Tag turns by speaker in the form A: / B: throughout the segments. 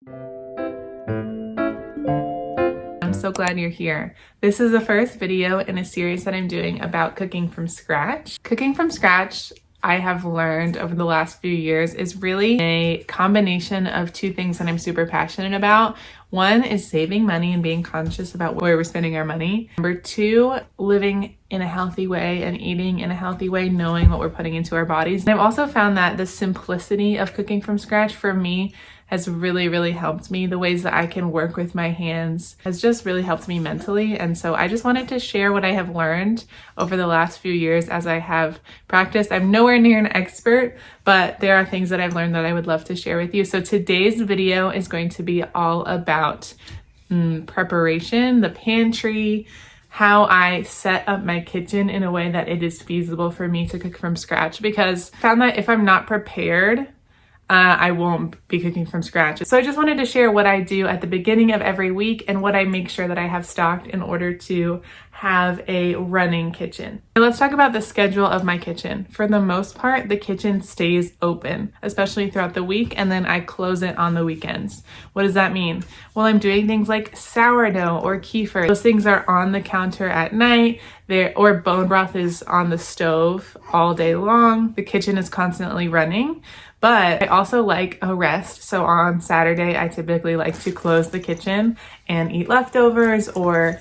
A: I'm so glad you're here. This is the first video in a series that I'm doing about cooking from scratch. Cooking from scratch, I have learned over the last few years, is really a combination of two things that I'm super passionate about. One is saving money and being conscious about where we're spending our money. Number two, living in a healthy way and eating in a healthy way, knowing what we're putting into our bodies. And I've also found that the simplicity of cooking from scratch for me has really helped me. The ways that I can work with my hands has just really helped me mentally. And so I just wanted to share what I have learned over the last few years as I have practiced. I'm nowhere near an expert, but there are things that I've learned that I would love to share with you. So today's video is going to be all about preparation, the pantry, how I set up my kitchen in a way that it is feasible for me to cook from scratch, because I found that if I'm not prepared, I won't be cooking from scratch. So I just wanted to share what I do at the beginning of every week and what I make sure that I have stocked in order to have a running kitchen. Now let's talk about the schedule of my kitchen. For the most part, the kitchen stays open, especially throughout the week, and then I close it on the weekends. What does that mean? Well, I'm doing things like sourdough or kefir. Those things are on the counter at night, or bone broth is on the stove all day long. The kitchen is constantly running. But I also like a rest. So on Saturday, I typically like to close the kitchen and eat leftovers or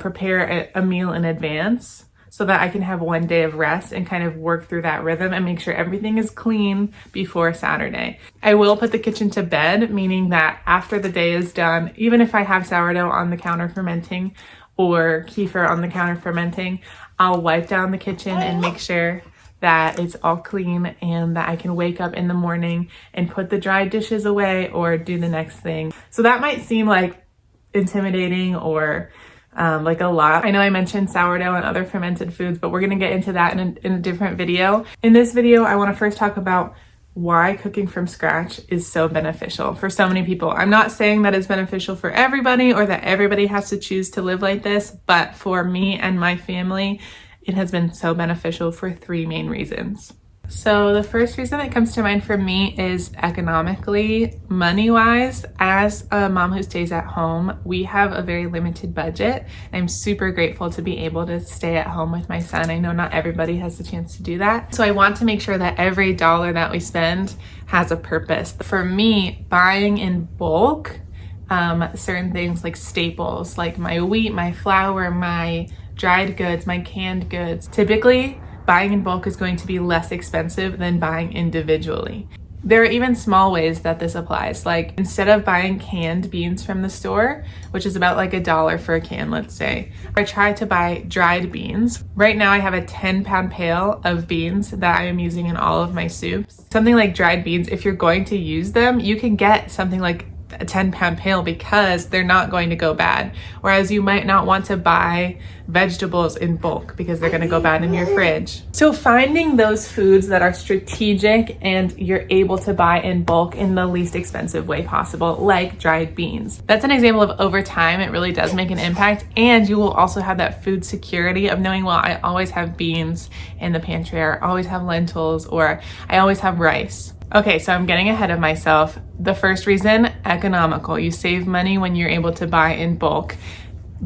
A: prepare a meal in advance so that I can have one day of rest and kind of work through that rhythm and make sure everything is clean before Saturday. I will put the kitchen to bed, meaning that after the day is done, even if I have sourdough on the counter fermenting or kefir on the counter fermenting, I'll wipe down the kitchen and make sure that it's all clean and that I can wake up in the morning and put the dry dishes away or do the next thing. So that might seem like intimidating or like a lot. I know I mentioned sourdough and other fermented foods, but we're gonna get into that in a different video. In this video, I wanna first talk about why cooking from scratch is so beneficial for so many people. I'm not saying that it's beneficial for everybody or that everybody has to choose to live like this, but for me and my family, it has been so beneficial for three main reasons. So the first reason that comes to mind for me is economically, money-wise. As a mom who stays at home, we have a very limited budget. I'm super grateful to be able to stay at home with my son. I know not everybody has the chance to do that. So I want to make sure that every dollar that we spend has a purpose. For me, buying in bulk, certain things like staples, like my wheat, my flour, my dried goods, my canned goods. Typically, buying in bulk is going to be less expensive than buying individually. There are even small ways that this applies. Like instead of buying canned beans from the store, which is about like $1 for a can, let's say, I try to buy dried beans. Right now I have a 10-pound pail of beans that I am using in all of my soups. Something like dried beans, if you're going to use them, you can get something like a 10-pound pail because they're not going to go bad. Whereas you might not want to buy vegetables in bulk because they're going to go bad in your fridge. So finding those foods that are strategic and you're able to buy in bulk in the least expensive way possible, like dried beans. That's an example of over time, it really does make an impact. And you will also have that food security of knowing, well, I always have beans in the pantry, or I always have lentils, or I always have rice. Okay, so I'm getting ahead of myself. The first reason, economical. You save money when you're able to buy in bulk.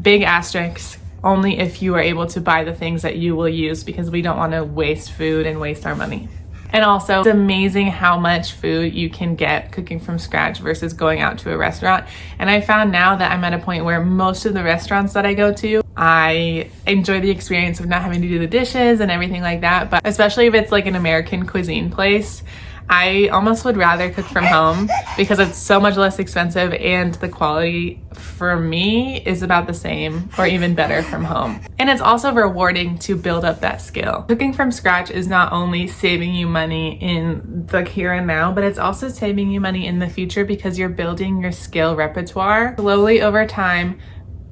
A: Big asterisk, only if you are able to buy the things that you will use, because we don't want to waste food and waste our money. And also, it's amazing how much food you can get cooking from scratch versus going out to a restaurant. And I found now that I'm at a point where most of the restaurants that I go to, I enjoy the experience of not having to do the dishes and everything like that. But especially if it's like an American cuisine place, I almost would rather cook from home because it's so much less expensive and the quality for me is about the same or even better from home. And it's also rewarding to build up that skill. Cooking from scratch is not only saving you money in the here and now, but it's also saving you money in the future because you're building your skill repertoire slowly over time,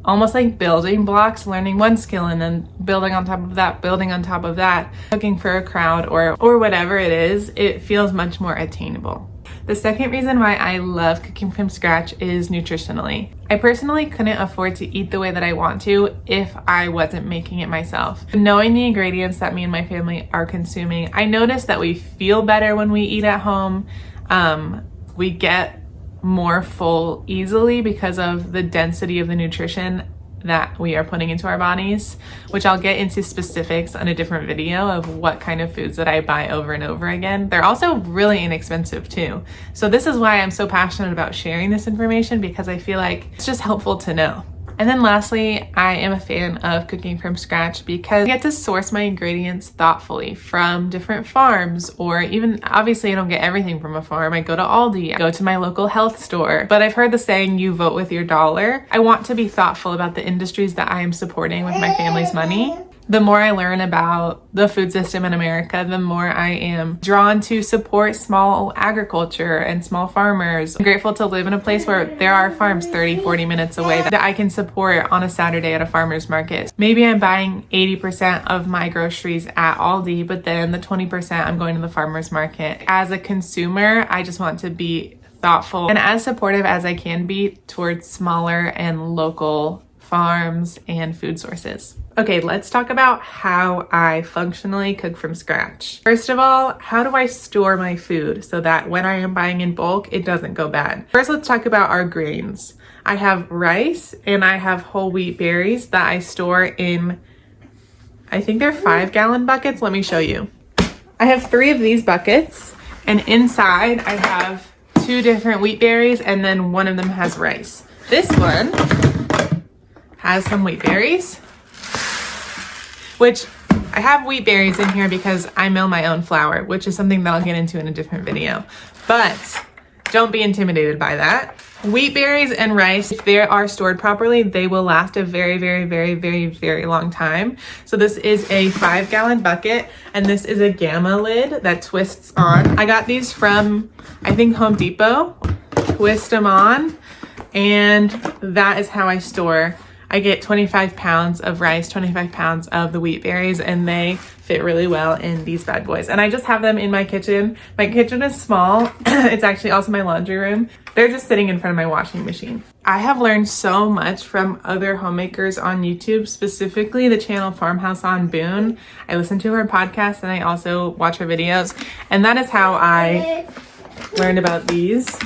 A: almost like building blocks, learning one skill and then building on top of that, building on top of that, cooking for a crowd or whatever it is, it feels much more attainable. The second reason why I love cooking from scratch is nutritionally. I personally couldn't afford to eat the way that I want to if I wasn't making it myself. Knowing the ingredients that me and my family are consuming, I noticed that we feel better when we eat at home. We get more full easily because of the density of the nutrition that we are putting into our bodies, which I'll get into specifics on a different video of what kind of foods that I buy over and over again. They're also really inexpensive too. So this is why I'm so passionate about sharing this information, because I feel like it's just helpful to know. And then lastly, I am a fan of cooking from scratch because I get to source my ingredients thoughtfully from different farms, or even, obviously I don't get everything from a farm. I go to Aldi, I go to my local health store, but I've heard the saying, you vote with your dollar. I want to be thoughtful about the industries that I am supporting with my family's money. The more I learn about the food system in America, the more I am drawn to support small agriculture and small farmers. I'm grateful to live in a place where there are farms 30, 40 minutes away that I can support on a Saturday at a farmer's market. Maybe I'm buying 80% of my groceries at Aldi, but then the 20% I'm going to the farmer's market. As a consumer, I just want to be thoughtful and as supportive as I can be towards smaller and local farms and food sources. Okay, let's talk about how I functionally cook from scratch. First of all, how do I store my food so that when I am buying in bulk, it doesn't go bad? First, let's talk about our grains. I have rice and I have whole wheat berries that I store in, I think they're 5-gallon buckets. Let me show you. I have 3 of these buckets, and inside I have 2 different wheat berries, and then one of them has rice. This one has some wheat berries, which I have wheat berries in here because I mill my own flour, which is something that I'll get into in a different video. But don't be intimidated by that. Wheat berries and rice, if they are stored properly, they will last a very, very, very, very, very long time. So this is a 5-gallon bucket, and this is a Gamma lid that twists on. I got these from, I think, Home Depot. Twist them on, and that is how I store. I get 25 pounds of rice, 25 pounds of the wheat berries, and they fit really well in these bad boys. And I just have them in my kitchen. My kitchen is small. It's actually also my laundry room. They're just sitting in front of my washing machine. I have learned so much from other homemakers on YouTube, specifically the channel Farmhouse on Boone. I listen to her podcast and I also watch her videos. And that is how I learned about these.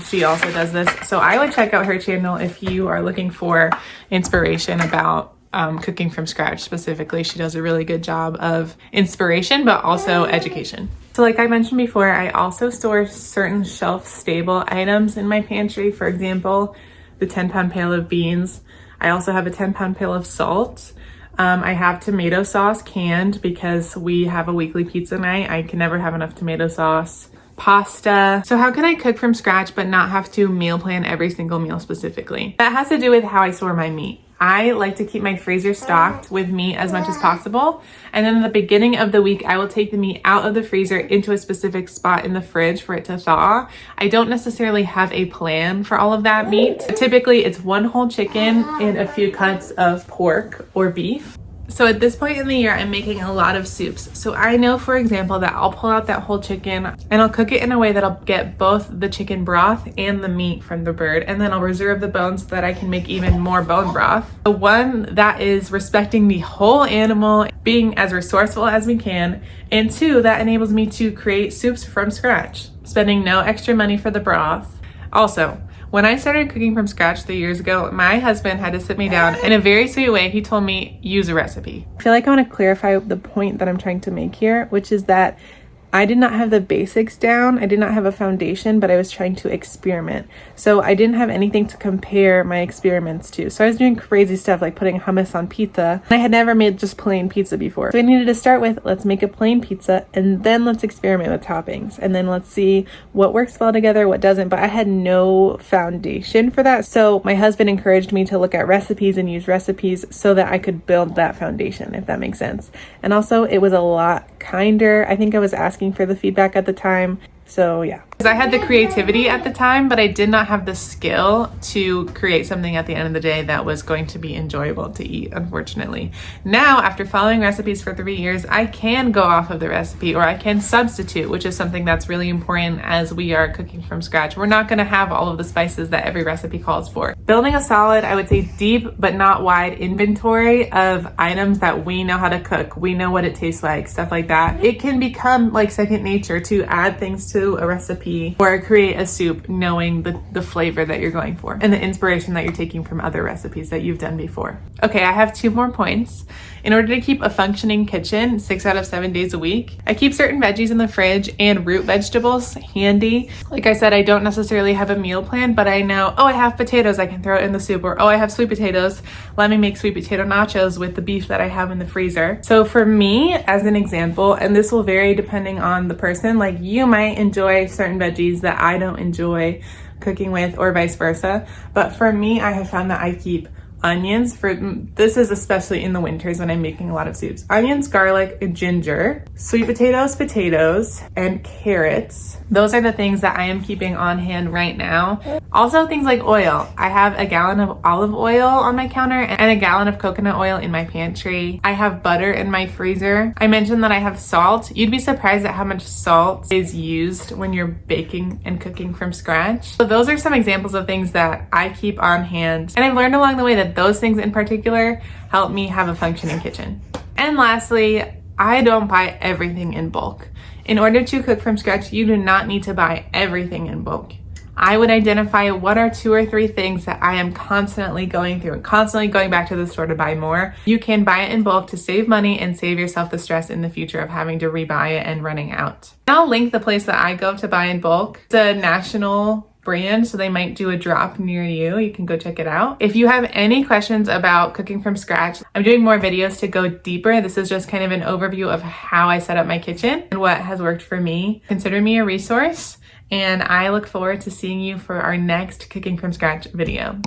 A: She also does this. So I would check out her channel if you are looking for inspiration about cooking from scratch specifically. She does a really good job of inspiration, but also education. So like I mentioned before, I also store certain shelf-stable items in my pantry. For example, the 10-pound pail of beans. I also have a 10-pound pail of salt. I have tomato sauce canned because we have a weekly pizza night. I can never have enough tomato sauce. Pasta. So how can I cook from scratch but not have to meal plan every single meal specifically? That has to do with how I store my meat. I like to keep my freezer stocked with meat as much as possible. And then in the beginning of the week, I will take the meat out of the freezer into a specific spot in the fridge for it to thaw. I don't necessarily have a plan for all of that meat. Typically, it's 1 whole chicken and a few cuts of pork or beef. So at this point in the year, I'm making a lot of soups. So I know, for example, that I'll pull out that whole chicken and I'll cook it in a way that I'll get both the chicken broth and the meat from the bird. And then I'll reserve the bones so that I can make even more bone broth. The one that is respecting the whole animal, being as resourceful as we can. And 2, that enables me to create soups from scratch, spending no extra money for the broth. Also, when I started cooking from scratch 3 years ago, my husband had to sit me down in a very sweet way. He told me, use a recipe. I feel like I want to clarify the point that I'm trying to make here, which is that I did not have the basics down. I did not have a foundation, but I was trying to experiment. So I didn't have anything to compare my experiments to. So I was doing crazy stuff like putting hummus on pizza. I had never made just plain pizza before. So I needed to start with, let's make a plain pizza and then let's experiment with toppings. And then let's see what works well together, what doesn't. But I had no foundation for that. So my husband encouraged me to look at recipes and use recipes so that I could build that foundation, if that makes sense. And also it was a lot kinder. I think I was asking for the feedback at the time. So yeah. Because I had the creativity at the time, but I did not have the skill to create something at the end of the day that was going to be enjoyable to eat, unfortunately. Now, after following recipes for 3 years, I can go off of the recipe or I can substitute, which is something that's really important as we are cooking from scratch. We're not going to have all of the spices that every recipe calls for. Building a solid, I would say deep but not wide inventory of items that we know how to cook. We know what it tastes like, stuff like that. It can become like second nature to add things to a recipe recipe or create a soup knowing the flavor that you're going for and the inspiration that you're taking from other recipes that you've done before. Okay, I have 2 more points. In order to keep a functioning kitchen 6 out of 7 days a week, I keep certain veggies in the fridge and root vegetables handy. Like I said, I don't necessarily have a meal plan, but I know, oh, I have potatoes, I can throw it in the soup, or oh, I have sweet potatoes, let me make sweet potato nachos with the beef that I have in the freezer. So for me, as an example, and this will vary depending on the person, like you might enjoy certain veggies that I don't enjoy cooking with or vice versa. But for me, I have found that I keep onions, this is especially in the winters when I'm making a lot of soups. Onions, garlic, ginger, sweet potatoes, and carrots. Those are the things that I am keeping on hand right now. Also things like oil. I have a gallon of olive oil on my counter and a gallon of coconut oil in my pantry. I have butter in my freezer. I mentioned that I have salt. You'd be surprised at how much salt is used when you're baking and cooking from scratch. So those are some examples of things that I keep on hand. And I've learned along the way that those things in particular help me have a functioning kitchen. And lastly, I don't buy everything in bulk. In order to cook from scratch, you do not need to buy everything in bulk. I would identify what are 2 or 3 things that I am constantly going through and constantly going back to the store to buy more. You can buy it in bulk to save money and save yourself the stress in the future of having to rebuy it and running out. I'll link the place that I go to buy in bulk. It's a national brand, so they might do a drop near you. You can go check it out. If you have any questions about cooking from scratch, I'm doing more videos to go deeper. This is just kind of an overview of how I set up my kitchen and what has worked for me. Consider me a resource, and I look forward to seeing you for our next cooking from scratch video.